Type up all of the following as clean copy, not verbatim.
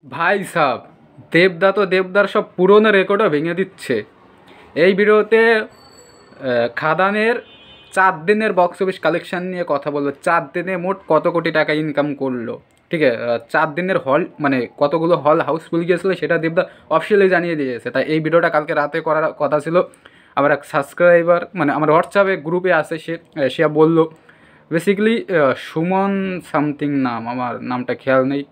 ভাই সাব, দেবদা তো দেবদার সব পুরনো রেকর্ডও ভেঙে দিচ্ছে এই ভিডিওতে। খাদানের 4 দিনের বক্স অফিস কালেকশন নিয়ে কথা বলবো। 4 দিনে মোট কত কোটি টাকা ইনকাম করলো, ঠিক আছে। 4 দিনের হল মানে কতগুলো হল হাউসফুল গিয়েছিলো সেটা দেবদা অফিসিয়ালি জানিয়ে দিয়েছে। তাই এই ভিডিওটা কালকে রাতে করার কথা ছিল। আমার এক সাবস্ক্রাইবার মানে আমার হোয়াটসঅ্যাপে গ্রুপে আছে, সে বললো বেসিক্যালি সুমন সামথিং নাম, আমার নামটা খেয়াল নেই।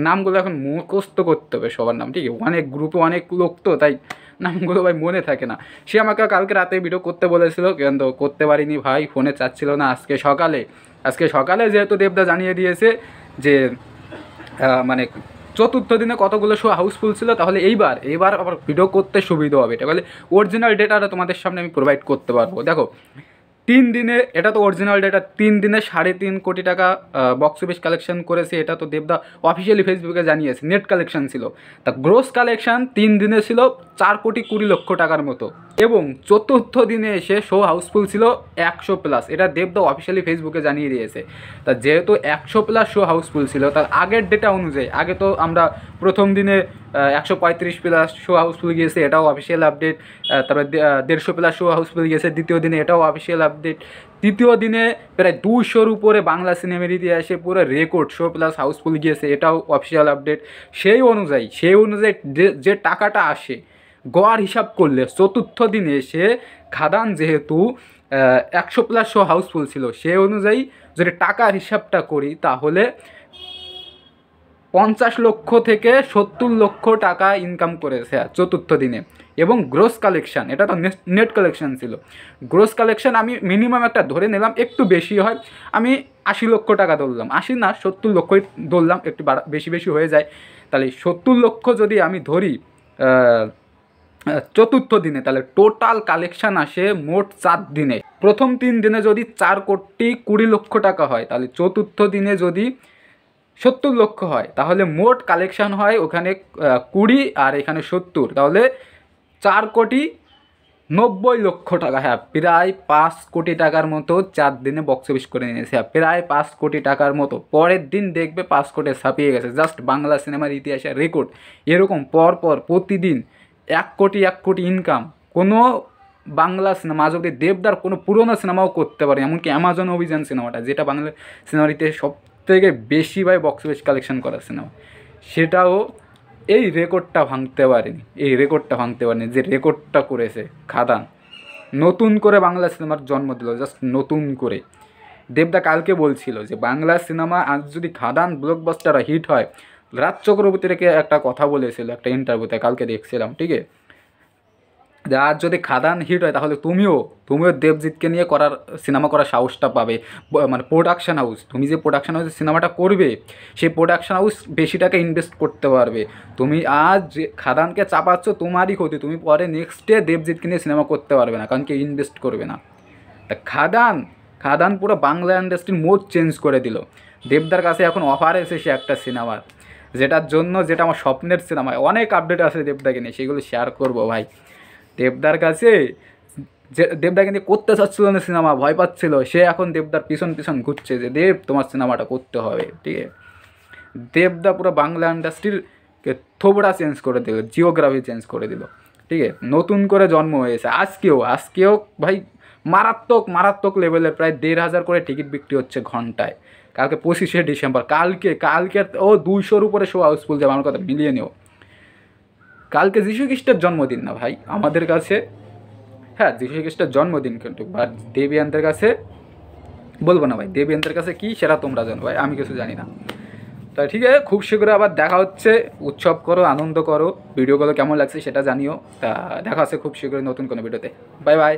নামগুলো এখন মুখস্থ করতে হবে সবার নাম, ঠিক আছে। অনেক গ্রুপে অনেক লোক তো, তাই নামগুলো ভাই মনে থাকে না। সে আমাকে কালকে রাতে ভিডিও করতে বলেছিল, কিন্তু করতে পারিনি ভাই, ফোনে চাচ্ছিল না। আজকে সকালে যেহেতু দেবদা জানিয়ে দিয়েছে যে মানে চতুর্থ দিনে কতগুলো শো হাউসফুল ছিল, তাহলে এইবার আবার ভিডিও করতে সুবিধা হবে। এটা বলে অরিজিনাল ডেটাটা তোমাদের সামনে আমি প্রোভাইড করতে পারবো। দেখো 3 দিনে, এটা তো অরিজিনাল ডেটা, 3 দিনে 3.5 কোটি টাকা বক্স অফিস কালেকশন করেছে। এটা তো দেবদা অফিসিয়ালি ফেসবুকে জানিয়েছে। নেট কালেকশন ছিল, তা গ্রোস কালেকশন 3 দিনে ছিল 4,20,00,000 টাকার মতো। এবং চতুর্থ দিনে এসে শো হাউসফুল ছিল 100+। এটা দেবদা অফিসিয়ালি ফেসবুকে জানিয়ে দিয়েছে। তা যেহেতু 100+ শো হাউসফুল ছিল, তার আগের ডেটা অনুযায়ী আগে তো আমরা প্রথম দিনে 135+ শো হাউসফুল গিয়েছে, এটাও অফিসিয়াল আপডেট। তারপরে 150+ শো হাউসফুল গিয়েছে দ্বিতীয় দিনে, এটাও অফিসিয়াল আপডেট। তৃতীয় দিনে প্রায় 200-র উপরে বাংলা সিনেমার ইতিহাসে পুরো রেকর্ড শো প্লাস হাউসফুল গিয়েছে, এটাও অফিসিয়াল আপডেট। সেই অনুযায়ী যে টাকাটা আসে গড় হিসাব করলে চতুর্থ দিনে এসে খাদান যেহেতু 100+ শো হাউসফুল ছিল, সেই অনুযায়ী যদি টাকার হিসাবটা করি তাহলে 50 লক্ষ থেকে 70 লক্ষ টাকা ইনকাম করেছে চতুর্থ দিনে। এবং গ্রোস কালেকশান, এটা তো নেট কালেকশান ছিল। গ্রোস কালেকশান আমি মিনিমাম একটা ধরে নিলাম, একটু বেশি হয়, আমি 80 লক্ষ টাকা ধরলাম। 80 না, 70 লক্ষই ধরলাম, একটু বেশি হয়ে যায়। তাহলে 70 লক্ষ যদি আমি ধরি চতুর্থ দিনে, তাহলে টোটাল কালেকশান আসে মোট 4 দিনে। প্রথম 3 দিনে যদি 4,20,00,000 টাকা হয়, তাহলে চতুর্থ দিনে যদি 70 লক্ষ হয়, তাহলে মোট কালেকশান হয় ওখানে 20 আর এখানে 70, তাহলে 4,90,00,000 টাকা। হ্যাঁ, প্রায় 5 কোটি টাকার মতো 4 দিনে বক্স অফিস করে নিয়েছে। হ্যাঁ, প্রায় 5 কোটি টাকার মতো। পরের দিন দেখবে 5 কোটি ছাপিয়ে গেছে। জাস্ট বাংলা সিনেমার ইতিহাসে রেকর্ড। এরকম পরপর প্রতিদিন 1 কোটি ইনকাম কোনো বাংলা সিনেমা আজ অব্দি দেবদার কোনো পুরোনো সিনেমাও করতে পারে। এমনকি অ্যামাজন অভিযান সিনেমাটা, যেটা বাংলা সিনেমার ইতিহাসে সব থেকে বেশি ভাই বক্স অফিস কালেকশন করা সিনেমা, সেটাও এই রেকর্ডটা ভাঙতে পারেনি। যে রেকর্ডটা করেছে খাদান। নতুন করে বাংলা সিনেমার জন্ম দিল, জাস্ট নতুন করে। দেবদা কালকে বলছিল যে বাংলা সিনেমা আজ যদি খাদান ব্লকবাস্টার হিট হয়, রাজ চক্রবর্তীকে একটা কথা বলেছিল একটা ইন্টারভিউতে, কালকে দেখছিলাম, ঠিক আছে। আর যদি খাদান হিট হয়, তাহলে তুমিও দেবজিৎকে নিয়ে সিনেমা করার সাহসটা পাবে। মানে প্রোডাকশান হাউস, তুমি যে প্রোডাকশান হাউসে সিনেমাটা করবে, সেই প্রোডাকশান হাউস বেশি টাকা ইনভেস্ট করতে পারবে। তুমি আজ যে খাদানকে চাপাচ্ছ, তোমারই ক্ষতি। তুমি পরে নেক্সট ডে দেবজিৎকে নিয়ে সিনেমা করতে পারবে না, কারণ কেউ ইনভেস্ট করবে না। তা খাদান পুরো বাংলা ইন্ডাস্ট্রির মোড চেঞ্জ করে দিল। দেবদার কাছে এখন অফার এসেছে একটা সিনেমার, যেটা আমার স্বপ্নের সিনেমা। অনেক আপডেট আছে দেবদাকে নিয়ে, সেগুলো শেয়ার করবো ভাই। দেবদার কাছে যে দেবদা কিন্তু করতে চাচ্ছিল না সিনেমা, ভয় পাচ্ছিল, সে এখন দেবদার পিছন ঘুরছে যে দেব তোমার সিনেমাটা করতে হবে, ঠিক আছে। দেবদা পুরো বাংলা ইন্ডাস্ট্রির থোবড়া চেঞ্জ করে দিল, জিওগ্রাফি চেঞ্জ করে দিল, ঠিক আছে। নতুন করে জন্ম হয়েছে। আজকেও ভাই মারাত্মক লেভেলের প্রায় 1,500 করে টিকিট বিক্রি হচ্ছে ঘন্টায়। কালকে 25শে ডিসেম্বর, কালকে 200-র উপরে শো হাউসফুল যাবে, আমার কথা মিলিয়ে নেও। কালকে যীশু খ্রিস্টের জন্মদিন না ভাই আমাদের কাছে। হ্যাঁ, যীশু খ্রিস্টের জন্মদিন, কিন্তু বাট দেবিয়ানদের কাছে বলবো না ভাই। দেবিয়ানদের কাছে কী সেটা তোমরা জানো ভাই, আমি কিছু জানি না। তাই ঠিক আছে, খুব শীঘ্রই আবার দেখা হচ্ছে। উৎসব করো, আনন্দ করো। ভিডিওগুলো কেমন লাগছে সেটা জানিও। তা দেখা হচ্ছে খুব শীঘ্রই নতুন কোনো ভিডিওতে। Bye bye.